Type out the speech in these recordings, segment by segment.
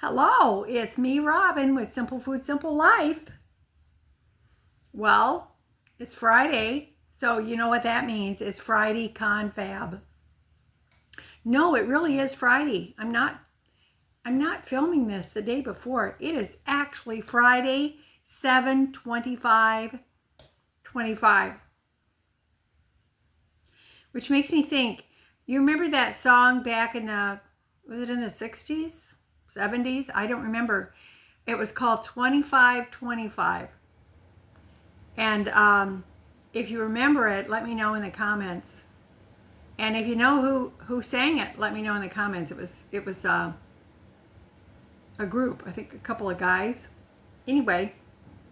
Hello, it's me, Robin, with Simple Food, Simple Life. Well, it's Friday, so you know what that means. It's Friday Confab. No, it really is Friday. I'm not filming this the day before. It is actually Friday, 7/25/25. Which makes me think, you remember that song back in was it in the 60s? 70s? I don't remember. It was called 25/25. And if you remember it, let me know in the comments. And if you know who sang it, let me know in the comments. It was a group, I think a couple of guys. Anyway,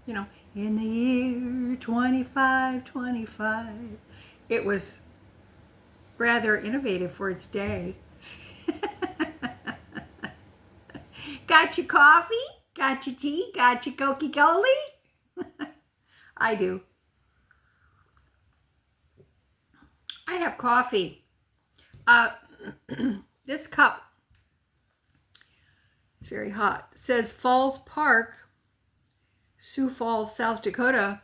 in the year 25/25. It was rather innovative for its day. Got your coffee? Got your tea? Got your Coca-Cola? I do. I have coffee. This cup, it's very hot, says Falls Park, Sioux Falls, South Dakota.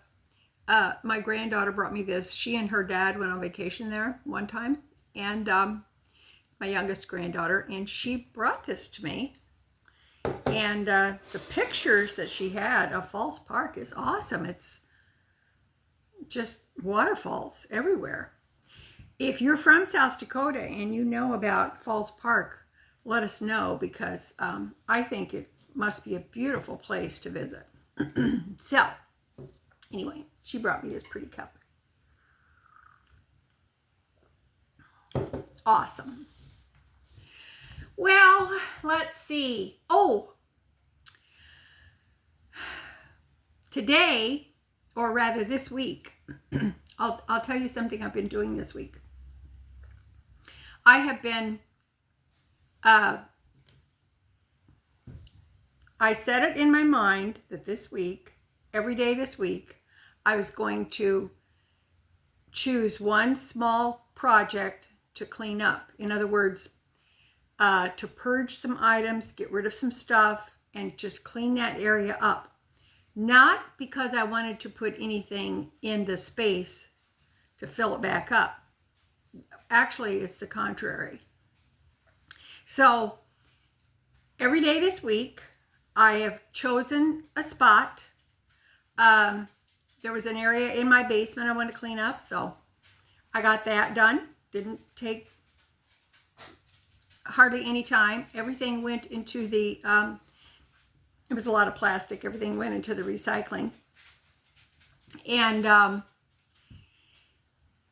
My granddaughter brought me this. She and her dad went on vacation there one time, and my youngest granddaughter, and she brought this to me. And the pictures that she had of Falls Park is awesome. It's just waterfalls everywhere. If you're from South Dakota and you know about Falls Park, let us know, because I think it must be a beautiful place to visit. So, anyway, she brought me this pretty cup. Awesome. Well, let's see. Oh, today, or rather this week, I'll tell you something I've been doing this week. I have been, I set it in my mind that this week, every day this week, I was going to choose one small project to clean up. In other words, to purge some items, get rid of some stuff, and just clean that area up. Not because I wanted to put anything in the space to fill it back up. Actually, it's the contrary. So, every day this week, I have chosen a spot. There was an area in my basement I wanted to clean up, so I got that done. Didn't take hardly any time. Everything went into the, it was a lot of plastic. Everything went into the recycling. And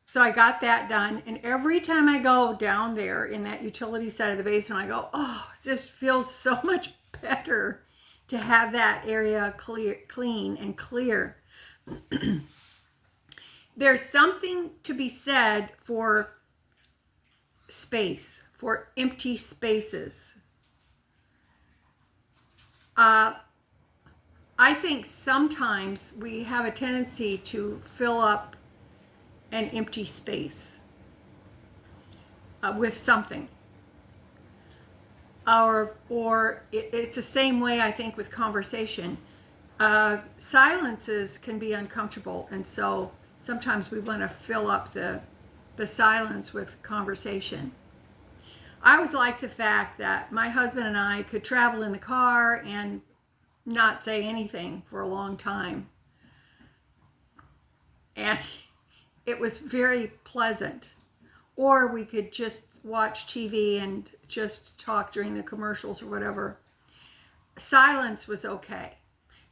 so I got that done. And every time I go down there in that utility side of the basement, I go, oh, it just feels so much better to have that area clean and clear. There's something to be said for space, for empty spaces. I think sometimes we have a tendency to fill up an empty space with something. Or it's the same way, I think, with conversation. Silences can be uncomfortable, and so sometimes we want to fill up the silence with conversation. I always like the fact that my husband and I could travel in the car and not say anything for a long time. And it was very pleasant. Or we could just watch TV and just talk during the commercials or whatever. Silence was okay.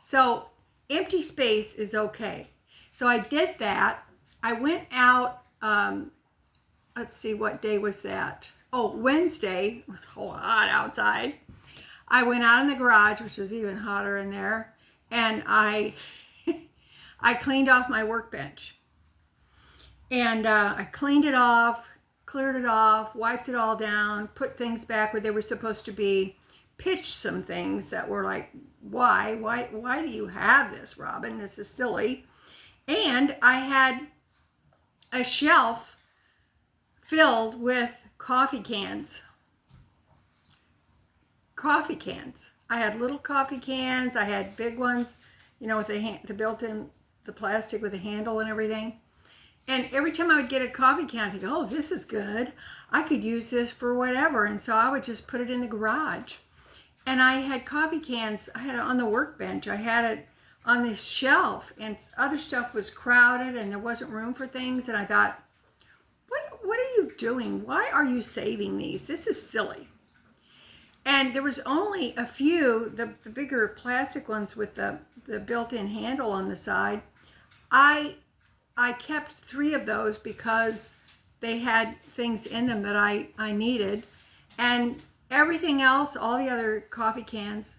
So empty space is okay. So I did that. I went out, let's see, what day was that? Oh, Wednesday. It was hot outside. I went out in the garage, which was even hotter in there, and I cleaned off my workbench. And I cleaned it off, cleared it off, wiped it all down, put things back where they were supposed to be, pitched some things that were like, why do you have this, Robin? This is silly. And I had a shelf filled with coffee cans. coffee cans. I had little coffee cans. I had big ones, you know, with the built-in, the plastic with the handle and everything. And every time I would get a coffee can, I think, oh, this is good. I could use this for whatever. And so I would just put it in the garage. And I had coffee cans. I had it on the workbench. I had it on this shelf. And other stuff was crowded and there wasn't room for things. And I thought, what are you doing? Why are you saving these? This is silly. And there was only a few, the bigger plastic ones with the built-in handle on the side. I kept 3 of those because they had things in them that I needed. And everything else, all the other coffee cans,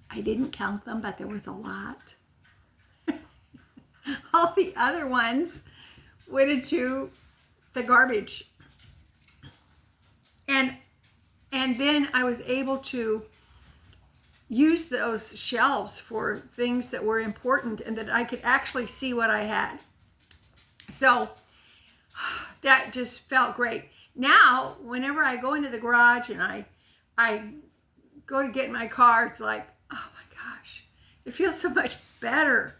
I didn't count them, but there was a lot. All the other ones went into the garbage. And then I was able to use those shelves for things that were important and that I could actually see what I had. So that just felt great. Now, whenever I go into the garage and I go to get in my car, it's like, oh my gosh, it feels so much better.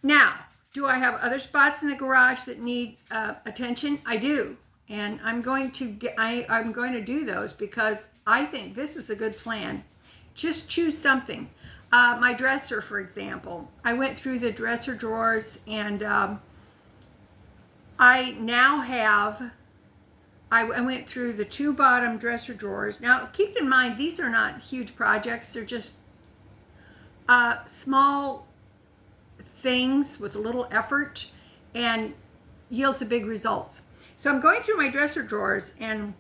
Now, do I have other spots in the garage that need attention? I do. And I'm going to do those because I think this is a good plan. Just choose something. My dresser, for example, I went through the dresser drawers and I now have, I went through the 2 bottom dresser drawers. Now, keep in mind, these are not huge projects. They're just small things with a little effort and yields a big results. So I'm going through my dresser drawers and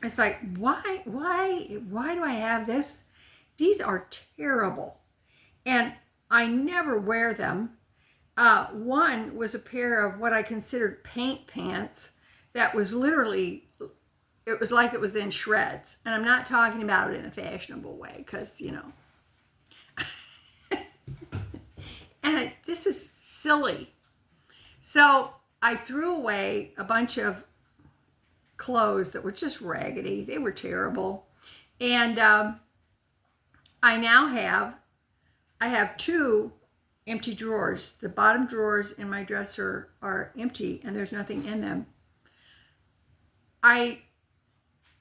it's like, why do I have this? These are terrible. And I never wear them. One was a pair of what I considered paint pants that was literally, it was like it was in shreds. And I'm not talking about it in a fashionable way because, you know. And this is silly. So I threw away a bunch of clothes that were just raggedy. They were terrible. And I now have 2 empty drawers. The bottom drawers in my dresser are empty and there's nothing in them. I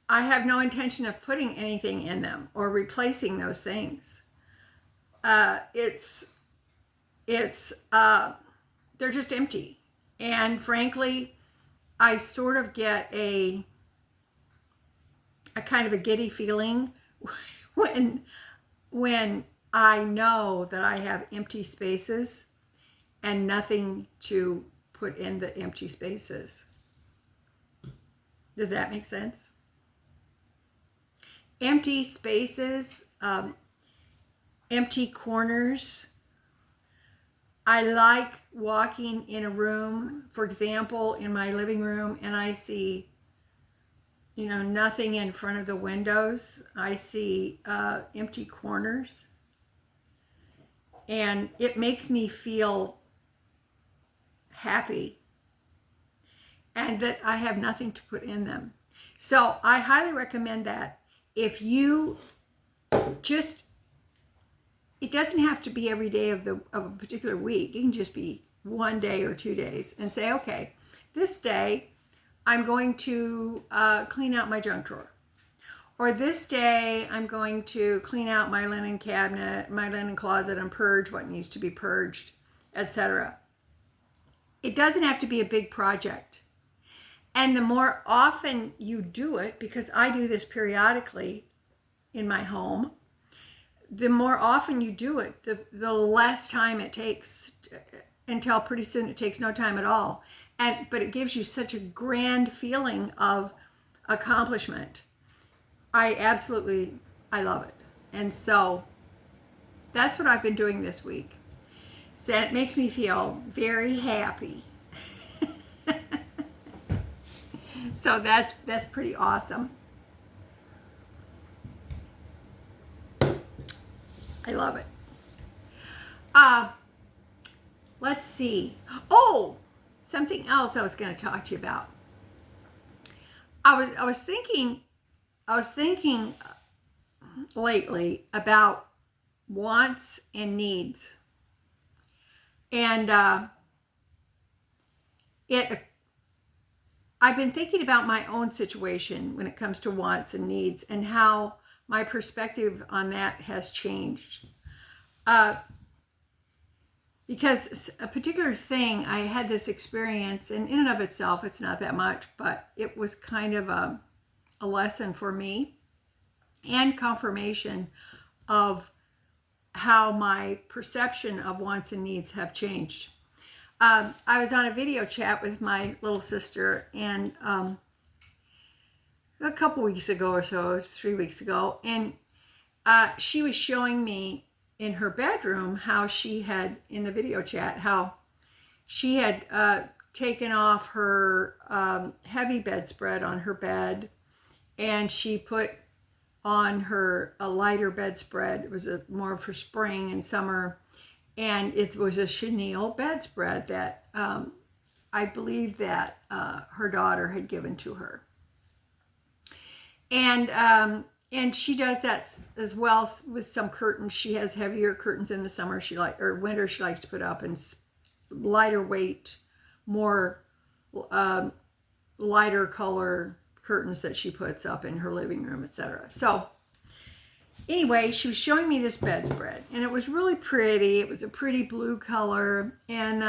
have no intention of putting anything in them or replacing those things. They're just empty. And frankly, I sort of get a kind of a giddy feeling when I know that I have empty spaces and nothing to put in the empty spaces. Does that make sense? Empty spaces, empty corners. I like walking in a room, for example, in my living room, and I see, you know, nothing in front of the windows. I see empty corners. And it makes me feel happy and that I have nothing to put in them. So I highly recommend that. If you just, it doesn't have to be every day of a particular week. It can just be 1 day or 2 days and say, okay, this day I'm going to clean out my junk drawer. Or this day I'm going to clean out my linen cabinet, my linen closet, and purge what needs to be purged, etc. It doesn't have to be a big project. And the more often you do it, because I do this periodically in my home, the more often you do it, the less time it takes, until pretty soon it takes no time at all. But it gives you such a grand feeling of accomplishment. I love it. And so that's what I've been doing this week. So it makes me feel very happy. So that's pretty awesome. I love it. Let's see. Oh, something else I was going to talk to you about. I was thinking lately about wants and needs. And I've been thinking about my own situation when it comes to wants and needs and how my perspective on that has changed. Because a particular thing, I had this experience, and in and of itself, it's not that much, but it was kind of a lesson for me and confirmation of how my perception of wants and needs have changed. I was on a video chat with my little sister, and a couple weeks ago or so, 3 weeks ago, and she was showing me in her bedroom how she had, in the video chat, how she had taken off her heavy bedspread on her bed, and she put on her a lighter bedspread. It was more for spring and summer, and it was a chenille bedspread that I believe that her daughter had given to her. And she does that as well with some curtains. She has heavier curtains in the summer or winter she likes to put up, and lighter weight, more lighter color curtains that she puts up in her living room, etc. So anyway, she was showing me this bedspread, and it was really pretty. It was a pretty blue color, and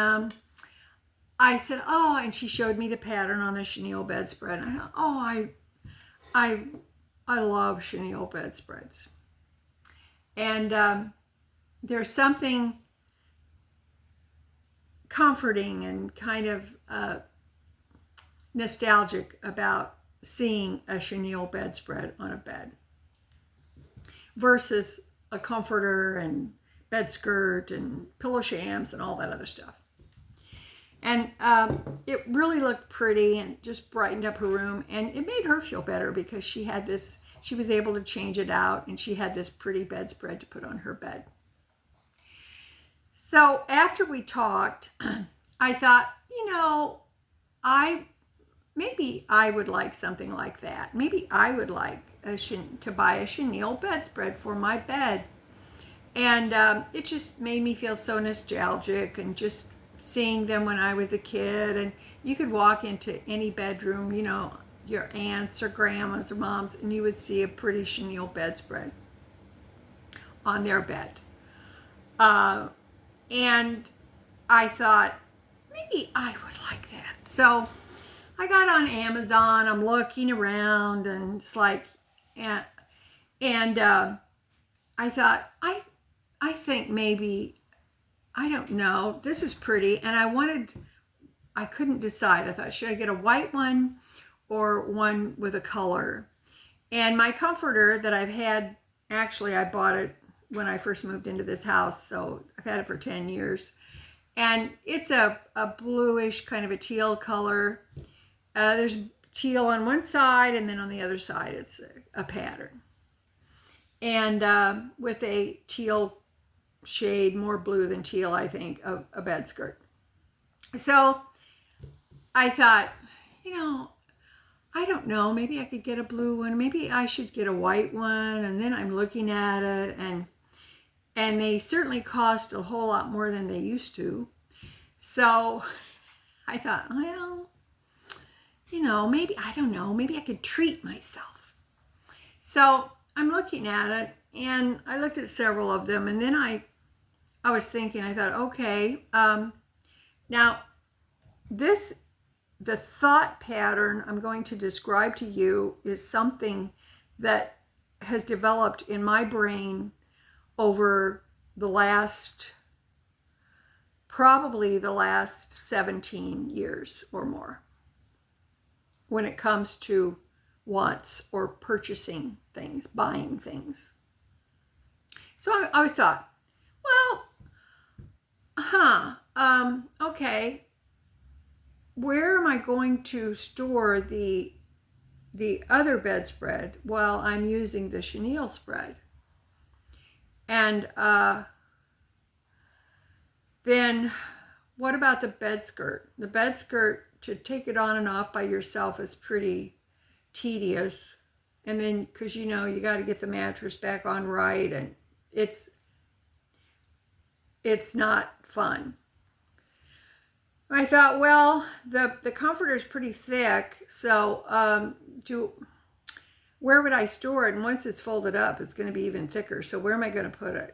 I said, "Oh," and she showed me the pattern on the chenille bedspread. And I thought, "Oh, I love chenille bedspreads," and there's something comforting and kind of nostalgic about seeing a chenille bedspread on a bed versus a comforter and bed skirt and pillow shams and all that other stuff. And it really looked pretty and just brightened up her room, and it made her feel better because she was able to change it out, and she had this pretty bedspread to put on her bed. So after we talked, I thought, maybe I would like something like that. Maybe I would like to buy a chenille bedspread for my bed. And it just made me feel so nostalgic, and just seeing them when I was a kid. And you could walk into any bedroom, your aunts or grandmas or moms, and you would see a pretty chenille bedspread on their bed. And I thought, maybe I would like that. So I got on Amazon. I'm looking around, and it's like, and I thought, I think maybe, I don't know, this is pretty. And I couldn't decide. I thought, should I get a white one or one with a color? And my comforter that I've had, actually I bought it when I first moved into this house, so I've had it for 10 years. And it's a bluish, kind of a teal color. There's teal on one side, and then on the other side it's a pattern. And with a teal shade, more blue than teal, I think, of a bed skirt. So I thought, I don't know, maybe I could get a blue one. Maybe I should get a white one. And then I'm looking at it, and they certainly cost a whole lot more than they used to. So I thought, well, maybe, I don't know, maybe I could treat myself. So I'm looking at it, and I looked at several of them, and then I was thinking, I thought, okay, now the thought pattern I'm going to describe to you is something that has developed in my brain over probably the last 17 years or more, when it comes to wants or purchasing things, buying things. So I thought, well, okay, where am I going to store the other bedspread while I'm using the chenille spread? And then what about the bed skirt? The bed skirt, to take it on and off by yourself is pretty tedious And then, because you got to get the mattress back on right, and it's not fun. I thought, well, the comforter is pretty thick, so where would I store it? And once it's folded up, it's going to be even thicker. So where am I going to put it?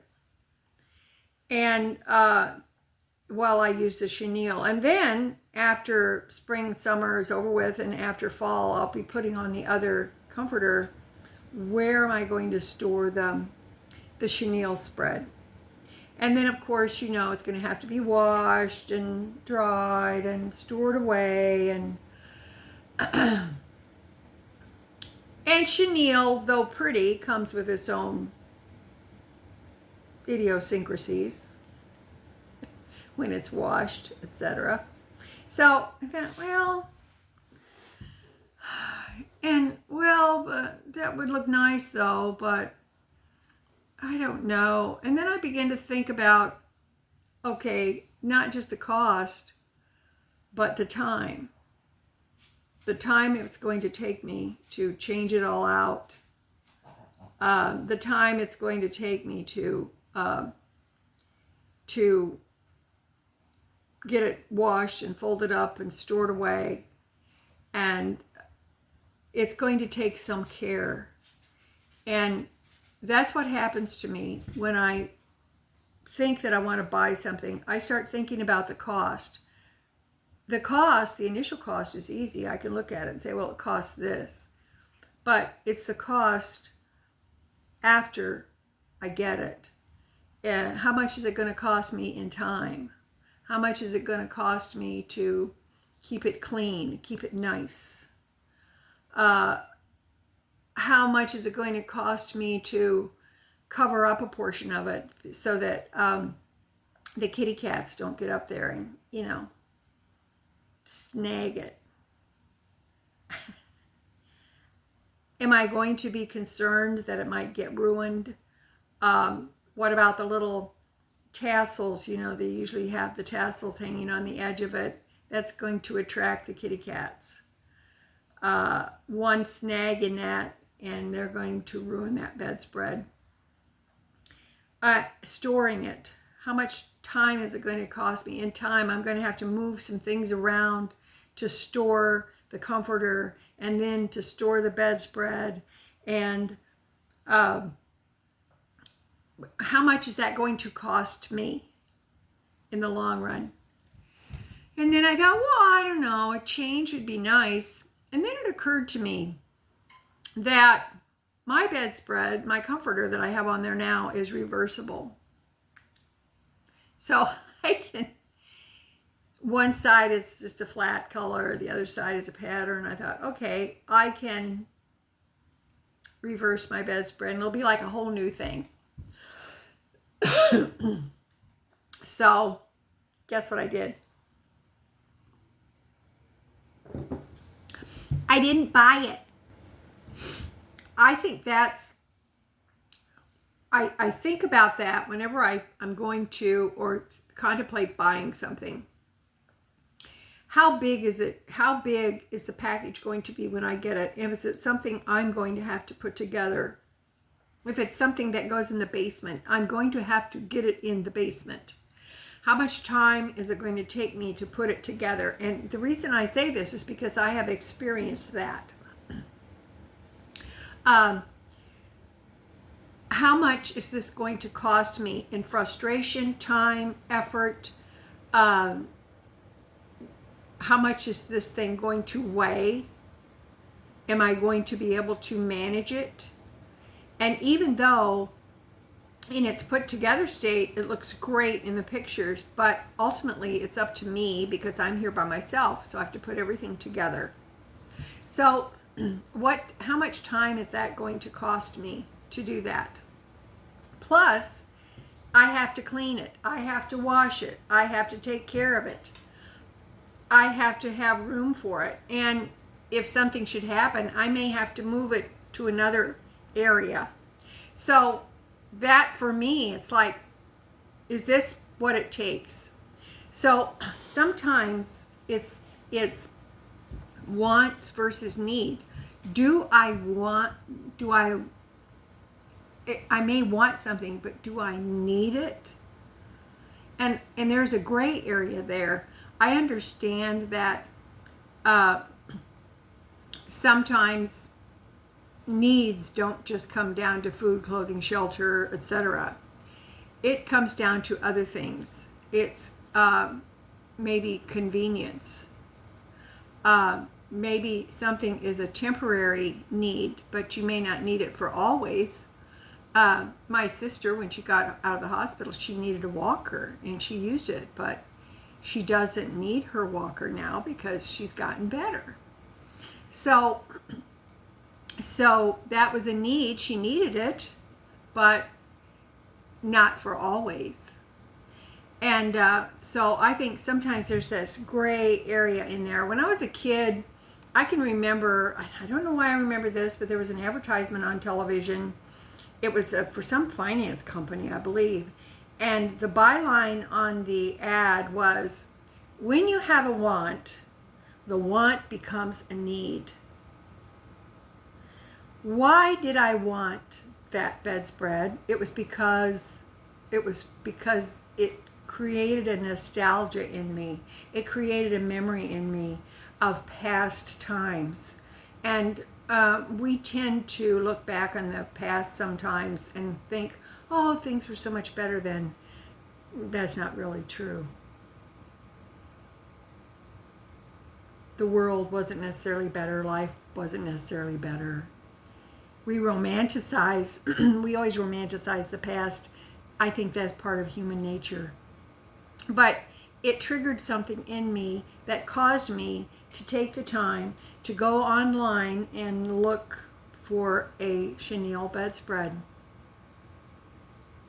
And well, I use the chenille. And then after spring, summer is over with, and after fall, I'll be putting on the other comforter. Where am I going to store the chenille spread? And then, of course, it's going to have to be washed and dried and stored away. And and chenille, though pretty, comes with its own idiosyncrasies when it's washed, etc. So I thought, well, that would look nice though, but I don't know. And then I began to think about, okay, not just the cost, but the time. The time it's going to take me to change it all out. The time it's going to take me to get it washed and folded up and stored away. And it's going to take some care. And that's what happens to me when I think that I want to buy something. I start thinking about the cost. The initial cost is easy. I can look at it and say, well, it costs this. But it's the cost after I get it. And how much is it going to cost me in time? How much is it going to cost me to keep it clean, keep it nice? How much is it going to cost me to cover up a portion of it so that the kitty cats don't get up there and, snag it? Am I going to be concerned that it might get ruined? What about the little tassels? They usually have the tassels hanging on the edge of it. That's going to attract the kitty cats. One snag in that, and they're going to ruin that bedspread. Storing it. How much time is it going to cost me? In time, I'm going to have to move some things around to store the comforter and then to store the bedspread. And how much is that going to cost me in the long run? And then I thought, well, I don't know, a change would be nice. And then it occurred to me that my bedspread, my comforter that I have on there now, is reversible. So one side is just a flat color, the other side is a pattern. I thought, okay, I can reverse my bedspread and it'll be like a whole new thing. So guess what I did? I didn't buy it. I think I think about that whenever I'm going to or contemplate buying something. How big is it? How big is the package going to be when I get it? And is it something I'm going to have to put together? If it's something that goes in the basement, I'm going to have to get it in the basement. How much time is it going to take me to put it together? And the reason I say this is because I have experienced that. How much is this going to cost me in frustration, time, effort? How much is this thing going to weigh? Am I going to be able to manage it? And even though in its put together state, it looks great in the pictures, but ultimately it's up to me because I'm here by myself, so I have to put everything together. So how much time is that going to cost me to do that? Plus, I have to clean it. I have to wash it. I have to take care of it. I have to have room for it. And if something should happen, I may have to move it to another area. So that for me, it's like, is this what it takes? So sometimes it's wants versus need. do I want, do I may want something, but do I need it? And there's a gray area there. I understand that sometimes needs don't just come down to food, clothing, shelter, etc. It comes down to other things. It's maybe convenience. Maybe something is a temporary need, but you may not need it for always. My sister, when she got out of the hospital, she needed a walker and she used it, but she doesn't need her walker now because she's gotten better. So that was a need. She needed it, but not for always. And so I think sometimes there's this gray area in there. When I was a kid, I can remember, I don't know why I remember this, but there was an advertisement on television. It was for some finance company, I believe. And the byline on the ad was, when you have a want, the want becomes a need. Why did I want that bedspread? It was because it created a nostalgia in me. It created a memory in me of past times. And we tend to look back on the past sometimes and think, oh, things were so much better then. That's not really true. The world wasn't necessarily better. Life wasn't necessarily better. We romanticize, we always romanticize the past. I think that's part of human nature. But it triggered something in me that caused me to take the time to go online and look for a chenille bedspread,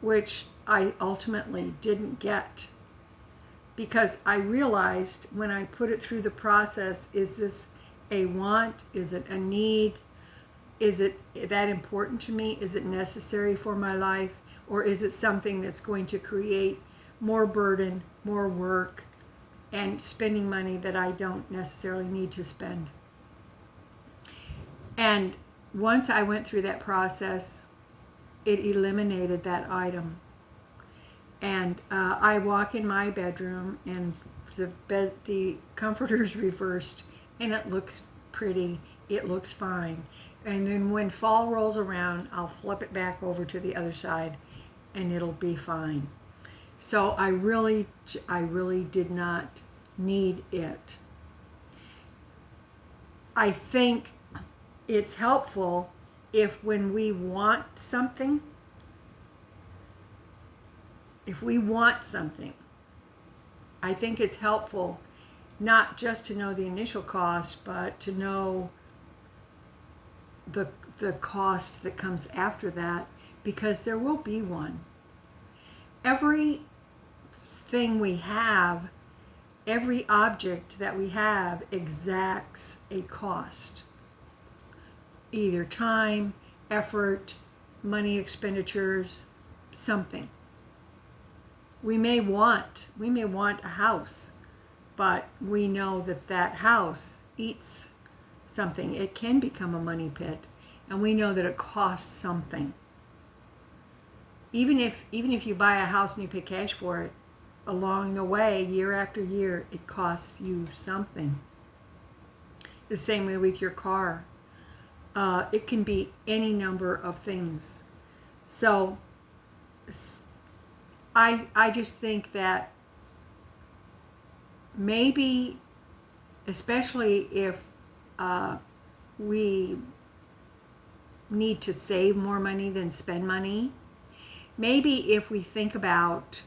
which I ultimately didn't get, because I realized when I put it through the process, is this a want? Is it a need? Is it that important to me? Is it necessary for my life? Or is it something that's going to create more burden, more work, and spending money that I don't necessarily need to spend? And once I went through that process, it eliminated that item. And I walk in my bedroom and the comforter's reversed, and it looks pretty, it looks fine. And then when fall rolls around, I'll flip it back over to the other side and it'll be fine. So I really did not need it. I think it's helpful if when we want something, I think it's helpful not just to know the initial cost, but to know the cost that comes after that, because there will be one. Every thing we have, every object that we have exacts a cost. Either time, effort, money expenditures, something. We may want a house, but we know that house eats something. It can become a money pit, and we know that it costs something. Even if you buy a house and you pay cash for it, along the way, year after year, it costs you something. The same way with your car. It can be any number of things. So I just think that maybe, especially if we need to save more money than spend money, maybe if we think about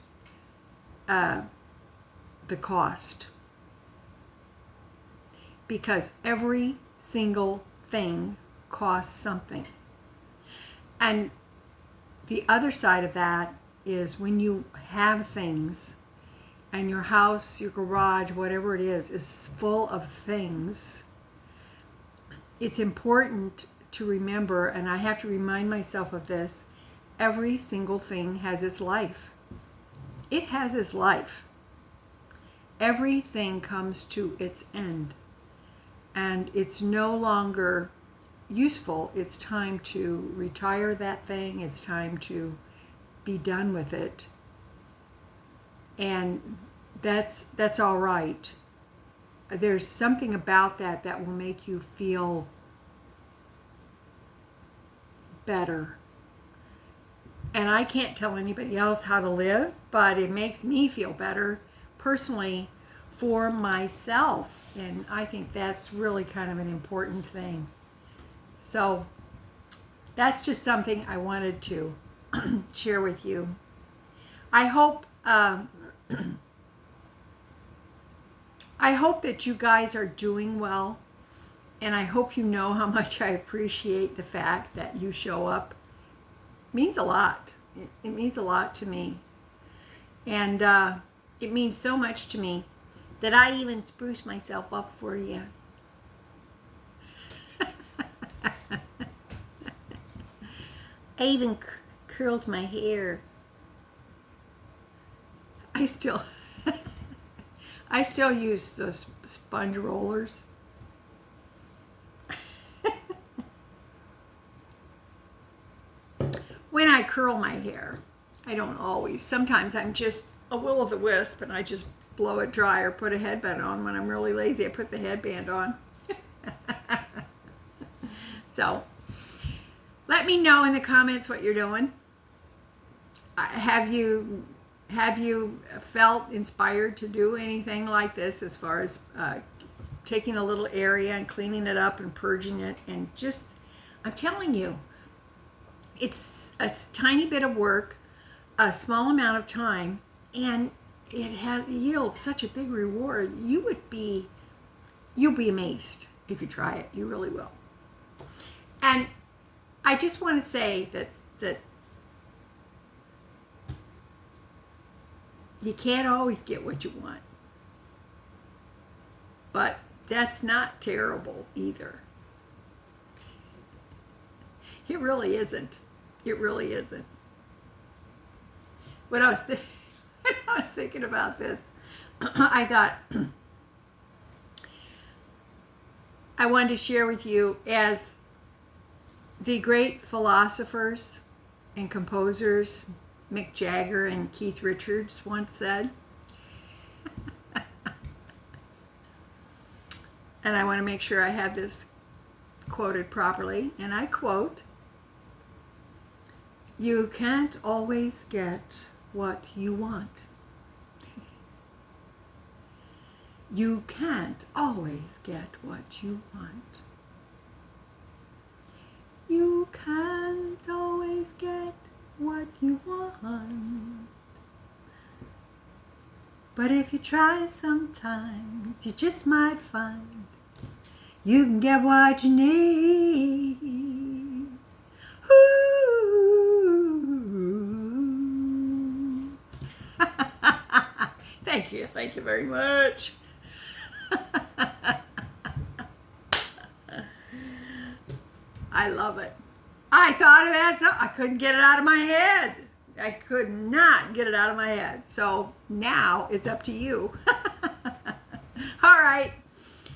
the cost, because every single thing costs something. And the other side of that is when you have things and your house, your garage, whatever it is full of things, it's important to remember, and I have to remind myself of this, every single thing has its life. It has its life. Everything comes to its end. And it's no longer useful, it's time to retire that thing. It's time to be done with it. And that's all right. There's something about that that will make you feel better. And I can't tell anybody else how to live, but it makes me feel better personally for myself. And I think that's really kind of an important thing. So that's just something I wanted to share with you. I hope I hope that you guys are doing well, and I hope you know how much I appreciate the fact that you show up. It means a lot. It means a lot to me. And it means so much to me that I even spruce myself up for you. I even curled my hair. I still use those sponge rollers. When I curl my hair, I don't always. Sometimes I'm just a will-o'-the-wisp and I just blow it dry or put a headband on. When I'm really lazy, I put the headband on. So, let me know in the comments what you're doing. Have you felt inspired to do anything like this, as far as taking a little area and cleaning it up and purging it? And just, I'm telling you, it's a tiny bit of work, a small amount of time, and it yields such a big reward. You'll be amazed if you try it. You really will. And I just want to say that you can't always get what you want, but that's not terrible either. It really isn't. It really isn't. When I was thinking about this, I thought I wanted to share with you, as the great philosophers and composers Mick Jagger and Keith Richards once said, and I want to make sure I have this quoted properly, and I quote, "You can't always get what you want. You can't always get what you want. You can't always get what you want. But if you try sometimes, you just might find you can get what you need." Ooh. Thank you very much. I love it. I thought of that, so I couldn't get it out of my head. I could not get it out of my head. So now it's up to you. All right.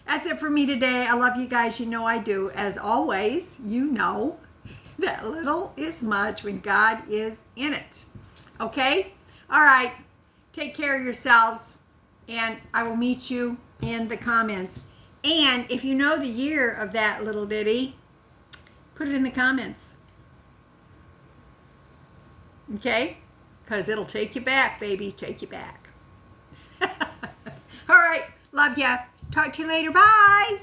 That's it for me today. I love you guys. You know I do. As always, you know that little is much when God is in it. Okay? All right. Take care of yourselves, and I will meet you in the comments. And if you know the year of that little ditty, put it in the comments. Okay? Because it'll take you back, baby. Take you back. All right. Love ya. Talk to you later. Bye.